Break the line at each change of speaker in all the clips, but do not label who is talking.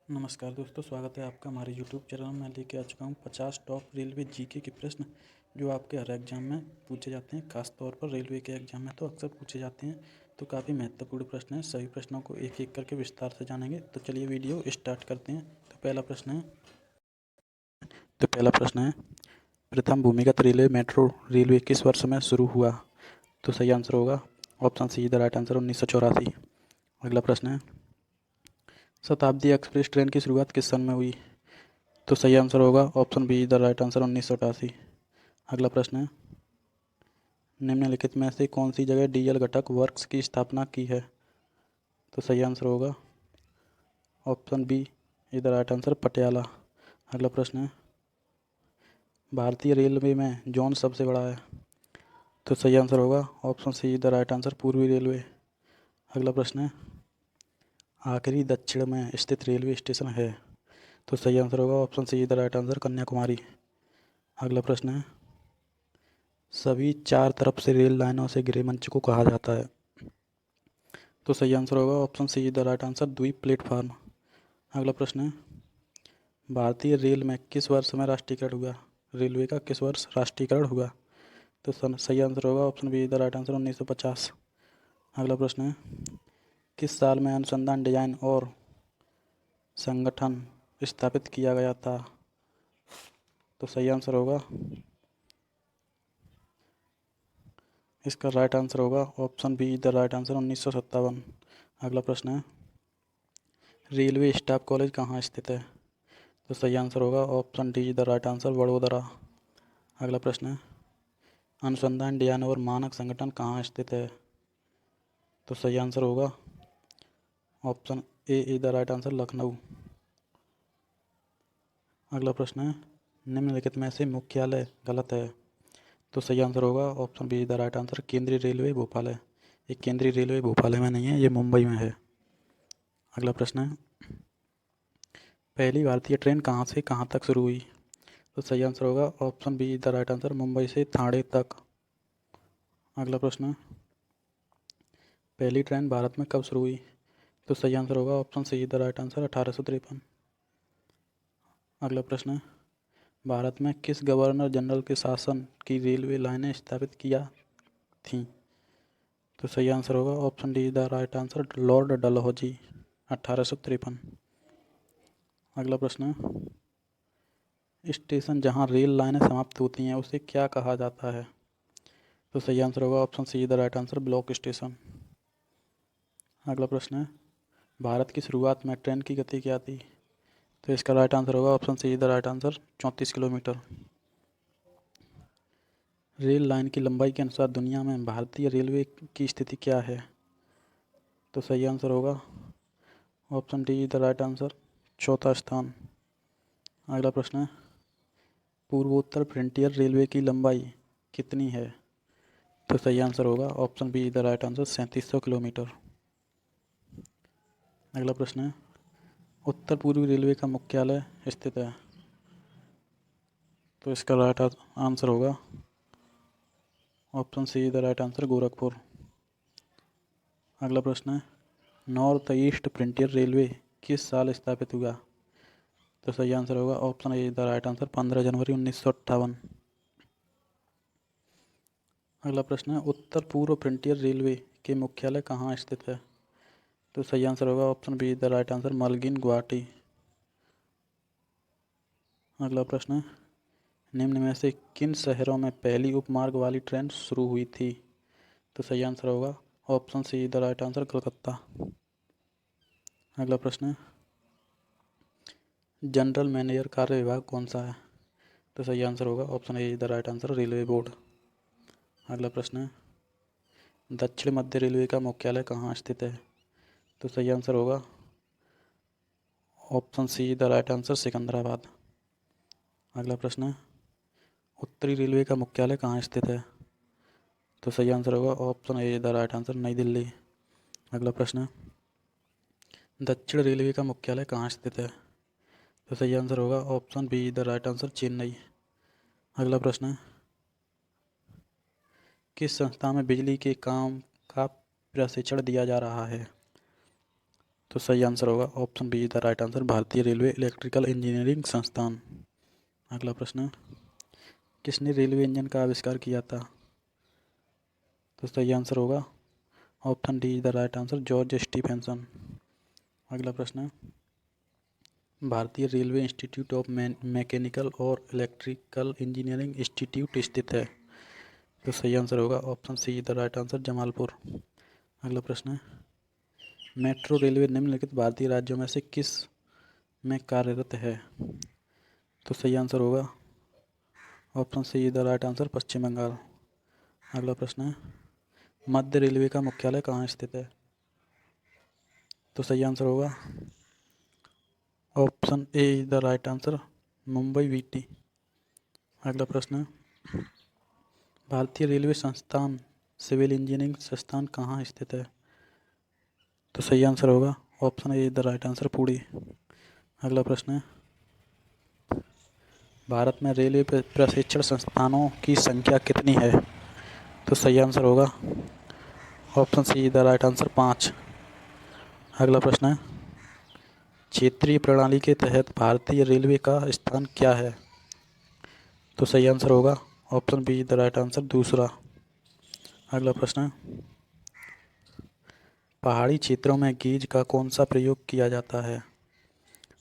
नमस्कार दोस्तों, स्वागत है आपका हमारे यूट्यूब चैनल में। मैं लेके आ चुका हूँ 50 टॉप रेलवे जीके के प्रश्न जो आपके हर एग्जाम में पूछे जाते हैं। खास तौर पर रेलवे के एग्जाम में तो अक्सर पूछे जाते हैं, तो काफ़ी महत्वपूर्ण प्रश्न हैं। सभी प्रश्नों को एक एक करके विस्तार से जानेंगे। तो चलिए वीडियो स्टार्ट करते हैं। तो पहला प्रश्न है प्रथम भूमिगत रेलवे मेट्रो रेलवे किस वर्ष में शुरू हुआ? तो सही आंसर होगा option C the right answer 1984। अगला प्रश्न है शताब्दी एक्सप्रेस ट्रेन की शुरुआत किस सन में हुई? तो सही आंसर होगा option B the right answer 1988। अगला प्रश्न है निम्नलिखित में से कौन सी जगह डीएल घटक वर्क्स की स्थापना की है? तो सही आंसर होगा option B the right answer Patiala. अगला प्रश्न है भारतीय रेलवे में जोन सबसे बड़ा है? तो सही आंसर होगा option C the right answer पूर्वी रेलवे। अगला प्रश्न है आखिरी दक्षिण में स्थित रेलवे स्टेशन है? तो सही आंसर होगा option C the right answer Kanyakumari. अगला प्रश्न है सभी चार तरफ से रेल लाइनों से घिरे मंच को कहा जाता है? तो सही आंसर होगा option C the right answer द्वीप प्लेटफार्म। अगला प्रश्न है भारतीय रेल में किस वर्ष में राष्ट्रीयकरण हुआ? रेलवे का किस वर्ष राष्ट्रीयकरण हुआ? तो सही आंसर होगा option B the right answer 1950। अगला प्रश्न है किस साल में अनुसंधान डिजाइन और संगठन स्थापित किया गया था? तो सही आंसर होगा इसका राइट आंसर होगा option B the right answer 1957। अगला प्रश्न है रेलवे स्टाफ कॉलेज कहाँ स्थित है? तो सही आंसर होगा option D the right answer Vadodara. अगला प्रश्न है अनुसंधान डिजाइन और मानक संगठन कहाँ स्थित है? तो सही आंसर होगा option A the right answer Lucknow. अगला प्रश्न है निम्नलिखित में से मुख्यालय गलत है? तो सही आंसर होगा option B the right answer केंद्रीय रेलवे भोपाल है। ये केंद्रीय रेलवे भोपाल में नहीं है, ये मुंबई में है। अगला प्रश्न है पहली भारतीय ट्रेन कहाँ से कहाँ तक शुरू हुई? तो सही आंसर होगा option B the right answer Mumbai से ठाणे तक। अगला प्रश्न है पहली ट्रेन भारत में कब शुरू हुई? तो सही आंसर होगा option C the right answer 1853। अगला प्रश्न है भारत में किस गवर्नर जनरल के शासन की रेलवे लाइनें स्थापित किया थीं? तो सही आंसर होगा option D the right answer Lord Dalhousie 1853। अगला प्रश्न है स्टेशन जहां रेल लाइनें समाप्त होती हैं उसे क्या कहा जाता है? तो सही आंसर होगा option C the right answer block station. अगला प्रश्न है भारत की शुरुआत में ट्रेन की गति क्या थी? तो इसका राइट आंसर होगा option C the right answer 34 kilometre. Rail line की लंबाई के अनुसार दुनिया में भारतीय रेलवे की स्थिति क्या है? तो सही आंसर होगा option D the right answer चौथा स्थान। अगला प्रश्न है पूर्वोत्तर फ्रंटियर रेलवे की लंबाई कितनी है? तो सही आंसर होगा option B the right answer 3700 kilometre. अगला प्रश्न है उत्तर पूर्वी रेलवे का मुख्यालय स्थित है? तो इसका राइट आंसर होगा option C the right answer Gorakhpur. अगला प्रश्न है नॉर्थ ईस्ट फ्रंटियर रेलवे किस साल स्थापित हुआ? तो सही आंसर होगा option A the right answer 15 जनवरी 1958। अगला प्रश्न है उत्तर पूर्व फ्रंटियर रेलवे के मुख्यालय कहाँ स्थित है? तो सही आंसर होगा option B the right answer Maligaon Guwahati. अगला प्रश्न है निम्न में से किन शहरों में पहली उपमार्ग वाली ट्रेन शुरू हुई थी? तो सही आंसर होगा option C the right answer Calcutta. अगला प्रश्न है जनरल मैनेजर कार्य विभाग कौन सा है? तो सही आंसर होगा option A the right answer railway board. अगला प्रश्न है दक्षिण मध्य रेलवे का मुख्यालय कहाँ स्थित है? तो सही आंसर होगा option C the right answer Secunderabad. अगला प्रश्न है उत्तरी रेलवे का मुख्यालय कहाँ स्थित है? तो सही आंसर होगा option A the right answer नई दिल्ली। अगला प्रश्न है दक्षिण रेलवे का मुख्यालय कहाँ स्थित है? तो सही आंसर होगा option B the right answer Chennai. अगला प्रश्न है किस संस्था में बिजली के काम का प्रशिक्षण दिया जा रहा है? तो सही आंसर होगा option B the right answer, भारतीय रेलवे इलेक्ट्रिकल इंजीनियरिंग संस्थान। अगला प्रश्न है, किसने रेलवे इंजन का आविष्कार किया था? तो सही आंसर होगा option D the right answer, George Stephenson. अगला प्रश्न है, भारतीय रेलवे इंस्टीट्यूट ऑफ मैकेनिकल और इलेक्ट्रिकल इंजीनियरिंग इंस्टीट्यूट स्थित है? तो सही आंसर होगा option C the right answer, Jamalpur. अगला प्रश्न है, मेट्रो रेलवे निम्नलिखित भारतीय राज्यों में से किस में कार्यरत है? तो सही आंसर होगा option C the right answer, Paschim Bangal. अगला प्रश्न है, मध्य रेलवे का मुख्यालय कहाँ स्थित है? तो सही आंसर होगा option A the right answer, Mumbai VT. अगला प्रश्न है, भारतीय रेलवे संस्थान सिविल इंजीनियरिंग संस्थान कहाँ स्थित है? तो सही आंसर होगा option A the right answer, Pune. अगला प्रश्न है, भारत में रेलवे प्रशिक्षण संस्थानों की संख्या कितनी है? तो सही आंसर होगा option C the right answer, 5। अगला प्रश्न है, क्षेत्रीय प्रणाली के तहत भारतीय रेलवे का स्थान क्या है? तो सही आंसर होगा option B the right answer, दूसरा। अगला प्रश्न है, पहाड़ी क्षेत्रों में गेज का कौन सा प्रयोग किया जाता है?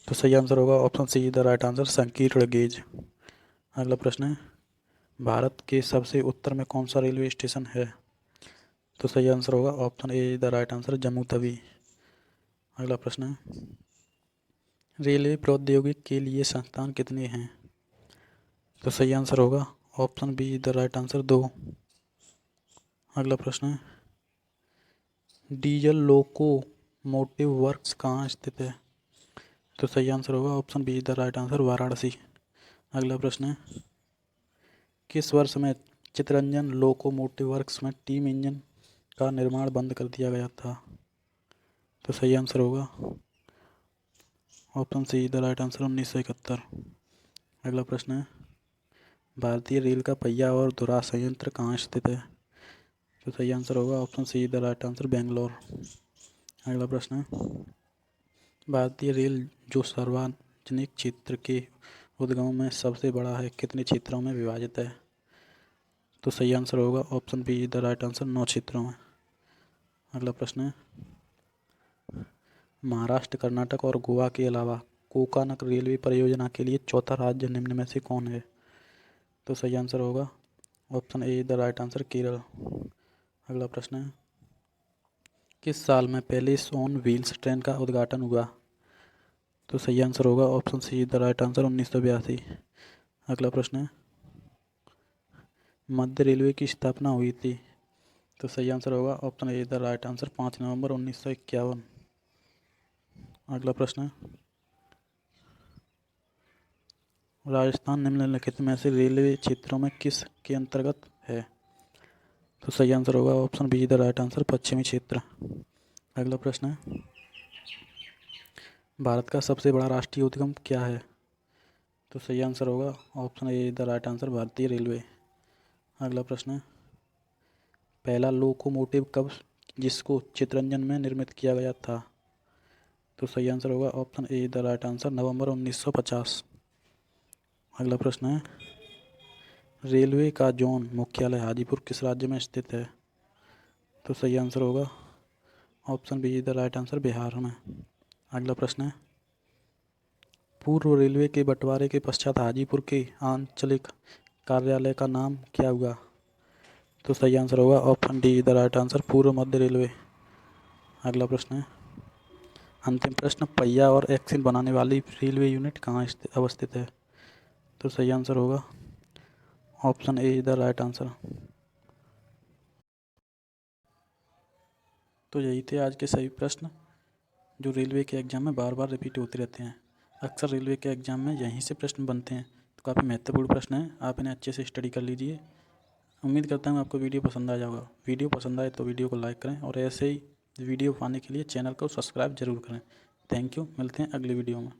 तो सही आंसर होगा option C the right answer, संकीर्ण गेज। अगला प्रश्न है, भारत के सबसे उत्तर में कौन सा रेलवे स्टेशन है? तो सही आंसर होगा option A the right answer, Jammu Tawi. अगला प्रश्न है, रेलवे प्रौद्योगिकी के लिए संस्थान कितने हैं? तो सही आंसर होगा option B the right answer, 2। अगला प्रश्न है, डीजल लोकोमोटिव वर्क्स कहाँ स्थित है? तो सही आंसर होगा option B the right answer, Varanasi. अगला प्रश्न है, किस वर्ष में चितरंजन लोकोमोटिव वर्क्स में टीम इंजन का निर्माण बंद कर दिया गया था? तो सही आंसर होगा option C the right answer, 1971। अगला प्रश्न है, भारतीय रेल का पहिया और धुरा संयंत्र कहाँ स्थित है? तो सही आंसर होगा option C the right answer, Bangalore. अगला प्रश्न है, भारतीय रेल जो सार्वजनिक क्षेत्र के उद्गमों में सबसे बड़ा है, कितने क्षेत्रों में विभाजित है? तो सही आंसर होगा option B the right answer, 9 क्षेत्रों में। अगला प्रश्न है, महाराष्ट्र, कर्नाटक और गोवा के अलावा कोकानक रेलवे परियोजना के लिए चौथा राज्य निम्न में से कौन है? तो सही आंसर होगा option A the right answer, Kerala. अगला प्रश्न है, किस साल में पहले ऑन व्हील्स ट्रेन का उद्घाटन हुआ? तो सही आंसर होगा option C the right answer, 1982। अगला प्रश्न है, मध्य रेलवे की स्थापना हुई थी? तो सही आंसर होगा option A the right answer, 5 नवंबर 1951। अगला प्रश्न है, राजस्थान निम्नलिखित में से रेलवे क्षेत्रों में किस के अंतर्गत है? तो सही आंसर होगा option B the right answer, पश्चिमी क्षेत्र। अगला प्रश्न है, भारत का सबसे बड़ा राष्ट्रीय उद्यम क्या है? तो सही आंसर होगा option A the right answer, भारतीय रेलवे। अगला प्रश्न है, पहला लोकोमोटिव कब जिसको चितरंजन में निर्मित किया गया था? तो सही आंसर होगा option A the right answer, November 1950। अगला प्रश्न है, रेलवे का जोन मुख्यालय हाजीपुर किस राज्य में स्थित है? तो सही आंसर होगा option B the right answer, Bihar में। अगला प्रश्न है, पूर्व रेलवे के बंटवारे के पश्चात हाजीपुर के आंचलिक कार्यालय का नाम क्या हुआ? तो सही आंसर होगा option D the right answer, पूर्व मध्य रेलवे। अगला प्रश्न है, अंतिम प्रश्न, पहिया और एक्सिल बनाने वाली रेलवे यूनिट कहाँ अवस्थित है? तो सही आंसर होगा option A the right answer. तो यही थे आज के सभी प्रश्न जो रेलवे के एग्ज़ाम में बार बार रिपीट होते रहते हैं। अक्सर रेलवे के एग्ज़ाम में यहीं से प्रश्न बनते हैं, तो काफ़ी महत्वपूर्ण प्रश्न हैं, आप इन्हें अच्छे से स्टडी कर लीजिए। उम्मीद करता हूँ आपको वीडियो पसंद आ जाएगा। वीडियो पसंद आए तो वीडियो को लाइक करें और ऐसे ही वीडियो पाने के लिए चैनल को सब्सक्राइब जरूर करें। थैंक यू, मिलते हैं अगली वीडियो में।